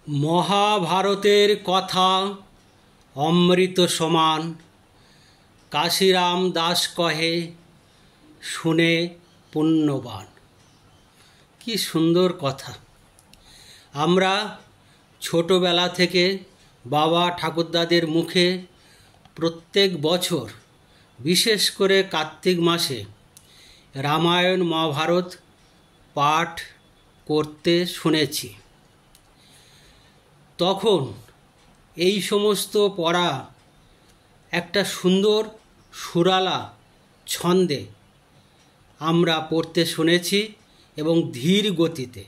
মহাভারতের কথা অমৃত সমান, কাশিরাম দাস কহে শুনে পুণ্যবান। কি সুন্দর কথা। আমরা ছোটবেলা থেকে বাবা ঠাকুরদাদের মুখে প্রত্যেক বছর, বিশেষ করে কার্তিক মাসে রামায়ণ মহাভারত পাঠ করতে শুনেছি। তখন এই সমস্ত পড়া একটা সুন্দর সুরালা ছন্দে আমরা পড়তে শুনেছি এবং ধীর গতিতে।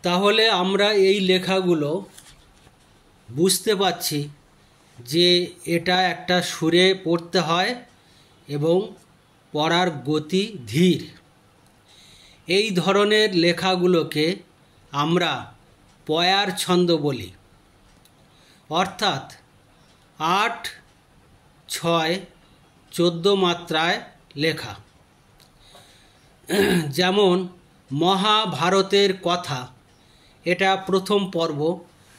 তাহলে আমরা এই লেখাগুলো বুঝতে পারছি যে এটা একটা সুরে পড়তে হয় এবং পড়ার গতি ধীর। এই ধরনের লেখাগুলোকে আমরা পয়ার ছন্দ বলি, অর্থাৎ ৮, ৬, ১৪ মাত্রায় লেখা। যেমন মহাভারতের কথা, এটা প্রথম পর্ব।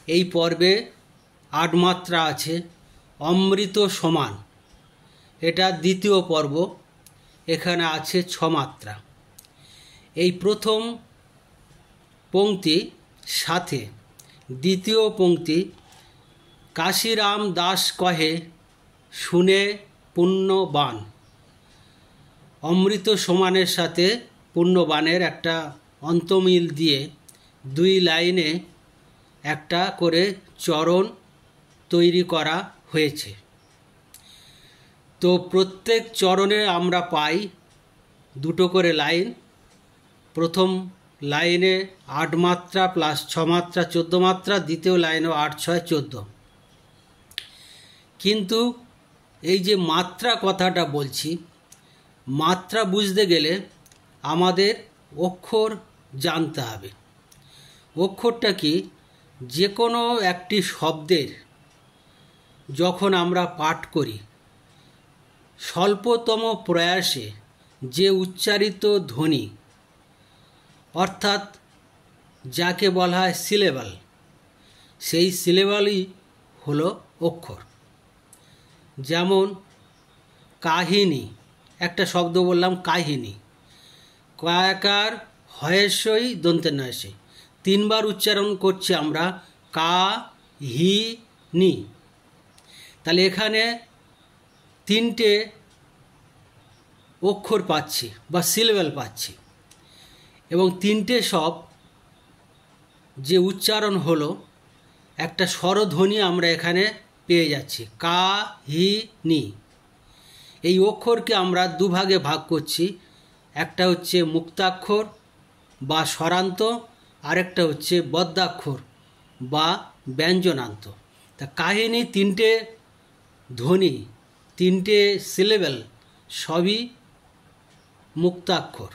এই পর্বে ৮ মাত্রা আছে। অমৃত সমান, এটা দ্বিতীয় পর্ব, এখানে আছে ৬ মাত্রা। এই প্রথম পংক্তি সাথে দ্বিতীয় পংক্তি কাশিরাম দাস কহে শুনে পুণ্যবান। অমৃত সমানের সাথে পুণ্যবানের একটা অন্তমিল দিয়ে ২ লাইনে একটা করে চরণ তৈরি করা হয়েছে। তো প্রত্যেক চরণে আমরা পাই ২টো করে লাইন। প্রথম লাইনে ৮ মাত্রা প্লাস ৬ মাত্রা ১৪ মাত্রা, দ্বিতীয় লাইনেও ৮, ৬, ১৪। কিন্তু এই যে মাত্রা কথাটা বলছি, মাত্রা বুঝতে গেলে আমাদের অক্ষর জানতে হবে। অক্ষরটা কি? যে কোনো একটি শব্দের যখন আমরা পাঠ করি, স্বল্পতম প্রয়াসে যে উচ্চারিত ধ্বনি, অর্থাৎ যাকে বলা হয় সিলেবাল, সেই সিলেবালই হলো অক্ষর। যেমন কাহিনী, একটা শব্দ বললাম কাহিনী, কয়াকার হয়েসই দন্তের নয়সে ৩ বার উচ্চারণ করছি আমরা, কা হি নি। তাহলে এখানে 3টে অক্ষর পাচ্ছি বা সিলেবাল পাচ্ছি, এবং 3টে সব যে উচ্চারণ হলো, একটা স্বরধ্বনি আমরা এখানে পেয়ে যাচ্ছি, কা হি নি। এই অক্ষরকে আমরা দুভাগে ভাগ করছি। একটা হচ্ছে মুক্তাক্ষর বা স্বরান্ত, আরেকটা হচ্ছে বদ্যাক্ষর বা ব্যঞ্জনান্ত। তা কাহিনী 3টে ধ্বনি, 3টে সিলেবেল, সবই মুক্তাক্ষর।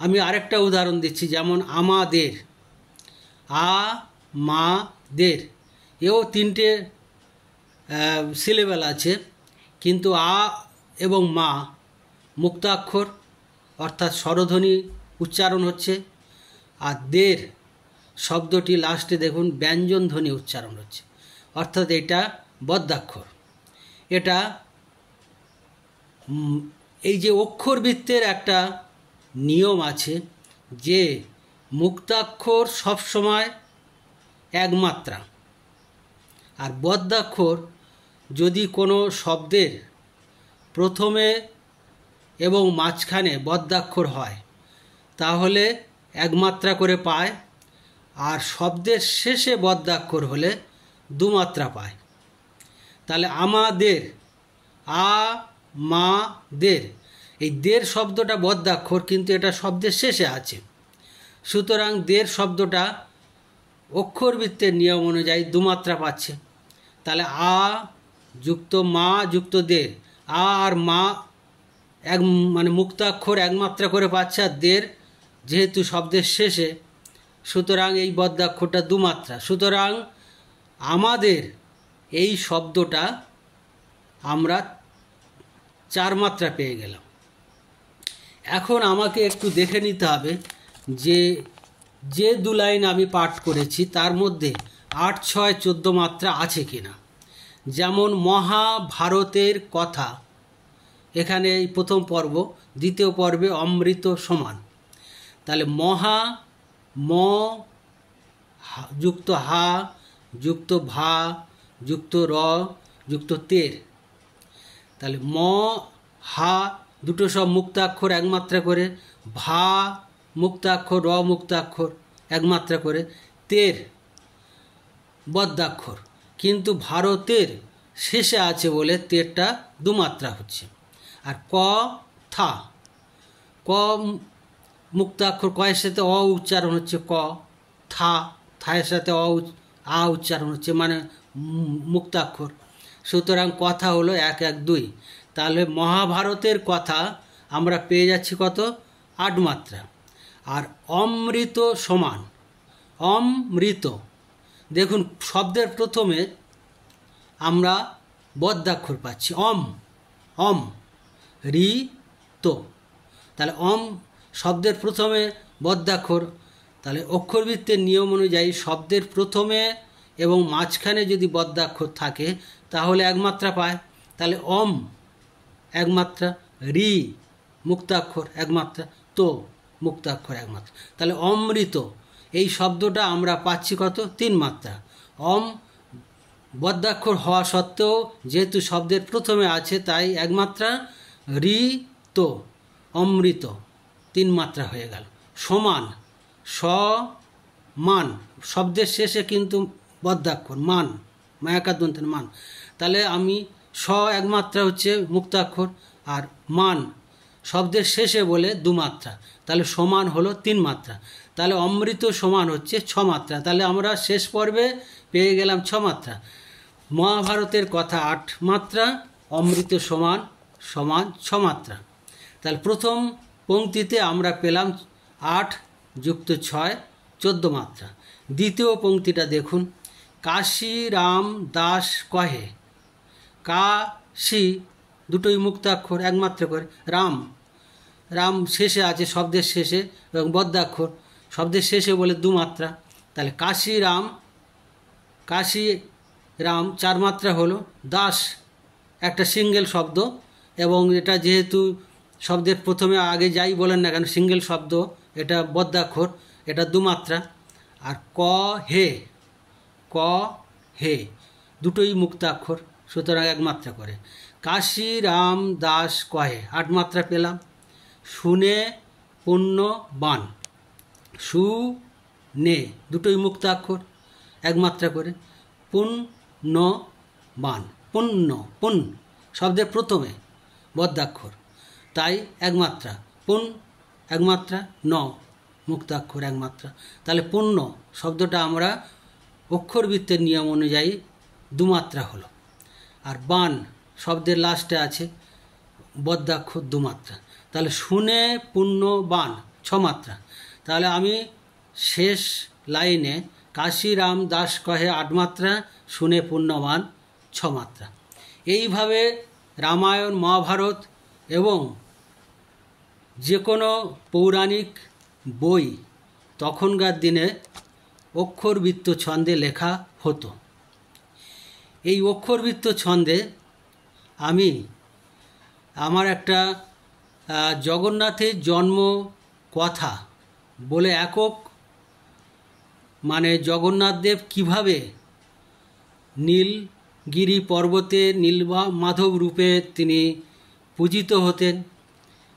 আমি আরেকটা উদাহরণ দিচ্ছি, যেমন আমাদের, আ মা দের, এও 3টে সিলেবেল আছে, কিন্তু আ এবং মা মুক্তাক্ষর অর্থাৎ স্বরধ্বনি উচ্চারণ হচ্ছে, আর দের শব্দটি লাস্টে দেখুন ব্যঞ্জন ধ্বনি উচ্চারণ হচ্ছে, অর্থাৎ এটা বদ্যাক্ষর। এটা এই যে অক্ষরবৃত্তের একটা নিয়ম আছে যে মুক্তাক্ষর সবসময় ১ মাত্রা, আর বদ্যাক্ষর যদি কোনো শব্দের প্রথমে এবং মাঝখানে বদ্যাক্ষর হয় তাহলে ১ মাত্রা করে পায়, আর শব্দের শেষে বদ্যাক্ষর হলে ২ মাত্রা পায়। তাহলে আমাদের, আ মা দের, এই দের শব্দটা বদ্যাক্ষর, কিন্তু এটা শব্দের শেষে আছে। সুতরাং দের শব্দটা অক্ষরবৃত্তের নিয়ম অনুযায়ী ২ মাত্রা পাচ্ছে। তাহলে আ যুক্ত মা যুক্ত দের, আ আর মা মানে মুক্তাক্ষর ১ মাত্রা করে পাচ্ছে, আর দের যেহেতু শব্দের শেষে, সুতরাং এই বদ্যাক্ষরটা ২ মাত্রা। সুতরাং আমাদের এই শব্দটা আমরা ৪ মাত্রা পেয়ে গেলাম। এখন আমাকে একটু দেখে নিতে হবে যে যে দু লাইন আমি পাঠ করেছি তার মধ্যে ৮, ৬, ১৪ মাত্রা আছে কিনা। যেমন মহাভারতের কথা, এখানে এই প্রথম পর্ব, দ্বিতীয় পর্বে অমৃত সমান। তাহলে মহা, ম যুক্ত হা যুক্ত ভা যুক্ত র যুক্ত তের। তাহলে ম হা দুটো সব মুক্তাক্ষর এক মাত্রা করে, ভা মুক্তাক্ষর, র মুক্তাক্ষর এক মাত্রা করে, তের বদ্যাক্ষর। কিন্তু ভারতের শেষে আছে বলে তেরটা দু মাত্রা হচ্ছে। আর ক থা, ক মুক্তাক্ষর, কয়ের সাথে অ উচ্চারণ হচ্ছে ক, থা থায়ের সাথে আ উচ্চারণ হচ্ছে, মানে মুক্তাক্ষর। সুতরাং কথা হলো ১, ১, ২। তাহলে মহাভারতের কথা আমরা পেয়ে যাচ্ছি কত? ৮ মাত্রা। আর অমৃত সমান, অমৃত, দেখুন শব্দের প্রথমে আমরা বদ্যাক্ষর পাচ্ছি, অম, অম, রি তো। তাহলে অম শব্দের প্রথমে বদ্যাক্ষর। তাহলে অক্ষরবৃত্তের নিয়ম অনুযায়ী শব্দের প্রথমে এবং মাঝখানে যদি বদ্যাক্ষর থাকে তাহলে এক মাত্রা পায়। তাহলে অম এক মাত্রা, রি মুক্তাক্ষর এক মাত্রা, তো মুক্তাক্ষর এক মাত্রা। তাহলে অমৃত এই শব্দটা আমরা পাচ্ছি কত? ৩ মাত্রা। অম বদ্যাক্ষর হওয়া সত্ত্বেও যেহেতু শব্দের প্রথমে আছে তাই এক মাত্রা, রি তো অমৃত ৩ মাত্রা হয়ে গেল। সমান, স মান, শব্দের শেষে কিন্তু বদ্যাক্ষর, মান মায়াকার মান। তাহলে আমি স এক মাত্রা হচ্ছে মুক্তাক্ষর, আর মান শব্দের শেষে বলে ২ মাত্রা, তাহলে সমান হলো ৩ মাত্রা। তাহলে অমৃত সমান হচ্ছে ৬ মাত্রা। তাহলে আমরা শেষ পর্বে পেয়ে গেলাম ৬ মাত্রা। মহাভারতের কথা ৮ মাত্রা, অমৃত সমান সমান ৬ মাত্রা। তাহলে প্রথম পংক্তিতে আমরা পেলাম ৮ যুক্ত ৬, ১৪ মাত্রা। দ্বিতীয় পংক্তিটা দেখুন, কাশী রাম দাস কহে, কাশী দুটোই মুক্তাক্ষর এক মাত্রা করে, রাম, রাম শেষে আছে শব্দের শেষে এবং বদ্যাক্ষর, শব্দের শেষে বলে ২ মাত্রা। তাহলে কাশী রাম, কাশী রাম ৪ মাত্রা হলো। দাস একটা সিঙ্গেল শব্দ, এবং এটা যেহেতু শব্দের প্রথমে আগে যাই বলেন না কেন সিঙ্গেল শব্দ, এটা বদ্যাক্ষর, এটা ২ মাত্রা। আর ক হে, ক হে দুটোই মুক্তাক্ষর, সুতরাং এক মাত্রা করে। কাশী রাম দাস কহে ৮ মাত্রা পেলাম। শুনে পুণ্য বান, সু নে দুটোই মুক্তাক্ষর এক মাত্রা করে। পুণ্য বান, পুণ্য, পুন শব্দের প্রথমে বদ্যাক্ষর, তাই এক মাত্রা। পুন এক মাত্রা, ন মুক্তাক্ষর এক মাত্রা। তাহলে পুণ্য শব্দটা আমরা অক্ষরবৃত্তের নিয়ম অনুযায়ী ২ মাত্রা হলো। আর বান শব্দের লাস্টে আছে বদ্যাক্ষর ২ মাত্রা। তাহলে শুনে পুণ্য বান ৬ মাত্রা। তাহলে আমি শেষ লাইনে কাশী রাম দাস কহে ৮ মাত্রা, শুনে পুণ্যবান ৬ মাত্রা। এইভাবে রামায়ণ, মহাভারত এবং যে কোনো পৌরাণিক বই তখনকার দিনে অক্ষরবৃত্ত ছন্দে লেখা হতো। এই অক্ষরবৃত্ত ছন্দে আমি আমার একটা জগন্নাথের জন্ম কথা বলে একক, মানে জগন্নাথদেব কিভাবে নীলগিরি পর্বতে নীলমাধব রূপে তিনি পূজিত হতেন,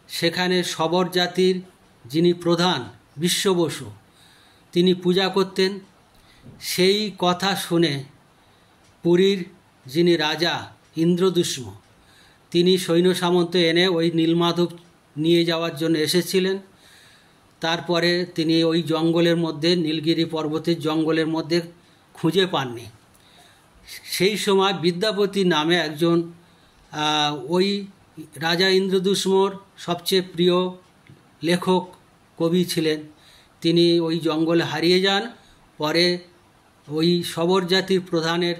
সেখানে শবর জাতির যিনি প্রধান বিশ্ব বসু তিনি পূজা করতেন, সেই কথা শুনে পুরীর যিনি রাজা ইন্দ্রদুষ্ম তিনি সৈন্য সামন্ত এনে ওই নীলমাধব নিয়ে যাওয়ার জন্য এসেছিলেন। তারপরে তিনি ওই জঙ্গলের মধ্যে, নীলগিরি পর্বতের জঙ্গলের মধ্যে খুঁজে পাননি। সেই সময় বিদ্যাপতি নামে একজন ওই রাজা ইন্দ্রদুষ্মর সবচেয়ে প্রিয় লেখক কবি ছিলেন। তিনি ওই জঙ্গলে হারিয়ে যান, পরে ওই শবর জাতির প্রধানের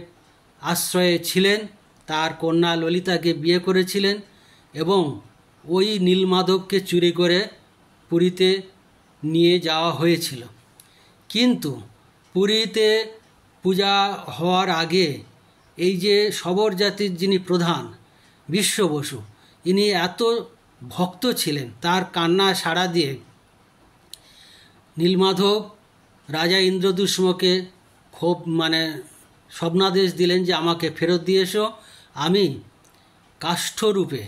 আশ্রয়ে ছিলেন, তার কন্যা ললিতাকে বিয়ে করেছিলেন এবং ওই নীলমাধবকে চুরি করে পুরীতে নিয়ে যাওয়া হয়েছিল। কিন্তু পুরীতে পূজা হওয়ার আগে এই যে শবর জাতির যিনি প্রধান বিশ্ব বসু, ইনি এত ভক্ত ছিলেন, তার কান্না সাড়া দিয়ে নীলমাধব রাজা ইন্দ্রদুষ্মকে খুব স্বপ্নাদেশ দিলেন যে আমাকে ফেরত দিয়ে এসো, আমি কাষ্ঠরূপে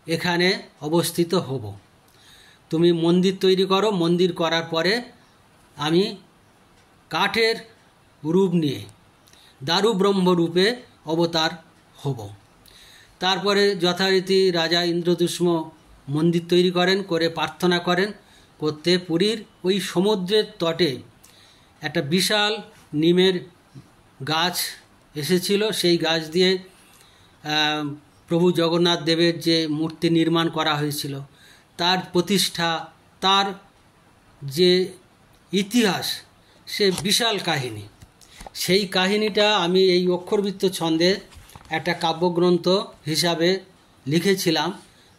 এখানে অবস্থিত হব, তুমি মন্দির তৈরি করো, মন্দির করার পরে আমি কাঠের রূপ নিয়ে দারু ব্রহ্ম রূপে অবতার হব। তারপরে যথারীতি রাজা ইন্দ্রদুষ্ম মন্দির তৈরি করেন, করে প্রার্থনা করেন, করতে পুরীর ওই সমুদ্রের তটে একটা বিশাল নিমের গাছ এসেছিল। সেই গাছ দিয়ে প্রভু জগন্নাথ দেবের যে মূর্তি নির্মাণ করা হয়েছিল, তার প্রতিষ্ঠা, তার যে ইতিহাস, সে বিশাল কাহিনী। সেই কাহিনীটা আমি এই অক্ষরবৃত্ত ছন্দে একটা কাব্যগ্রন্থ হিসাবে লিখেছিলাম।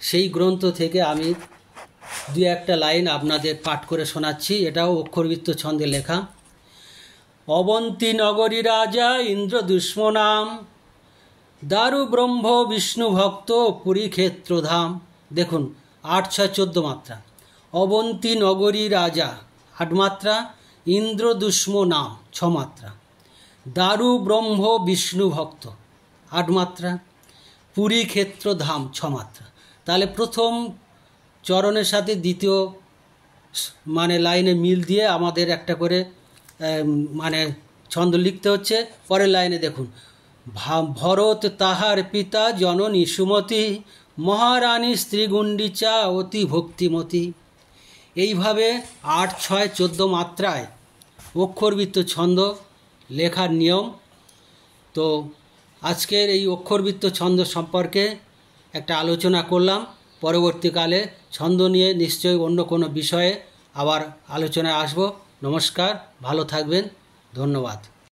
সেই গ্রন্থ থেকে আমি দু একটা লাইন আপনাদের পাঠ করে শোনাচ্ছি। এটাও অক্ষরবৃত্ত ছন্দে লেখা। অবন্তী নগরী রাজা ইন্দ্রদুষ্ম নাম, দারু ব্রহ্ম বিষ্ণু ভক্ত পুরী ক্ষেত্রধাম। দেখুন 8, 6, 14 মাত্রা। অবন্তী নগরী রাজা 8 মাত্রা, ইন্দ্রদুষ্ম নাম 6 মাত্রা, দারু ব্রহ্ম বিষ্ণু ভক্ত 8 মাত্রা, পুরী ক্ষেত্রধাম 6 মাত্রা। তাহলে প্রথম চরণের সাথে দ্বিতীয় লাইনে মিল দিয়ে আমাদের একটা করে ছন্দ লিখতে হচ্ছে। পরের লাইনে দেখুন, ভরত তাহার পিতা জননী সুমতি, মহারানী স্ত্রী গুণ্ডিচা অতি ভক্তিমতী। এইভাবে 8, 6, 14 মাত্রায় অক্ষরবৃত্ত ছন্দ লেখার নিয়ম। তো আজকের এই অক্ষরবৃত্ত ছন্দ সম্পর্কে একটা আলোচনা করলাম। পরবর্তীকালে ছন্দ নিয়ে নিশ্চয়ই অন্য কোনো বিষয়ে আবার আলোচনায় আসব। নমস্কার, ভালো থাকবেন, ধন্যবাদ।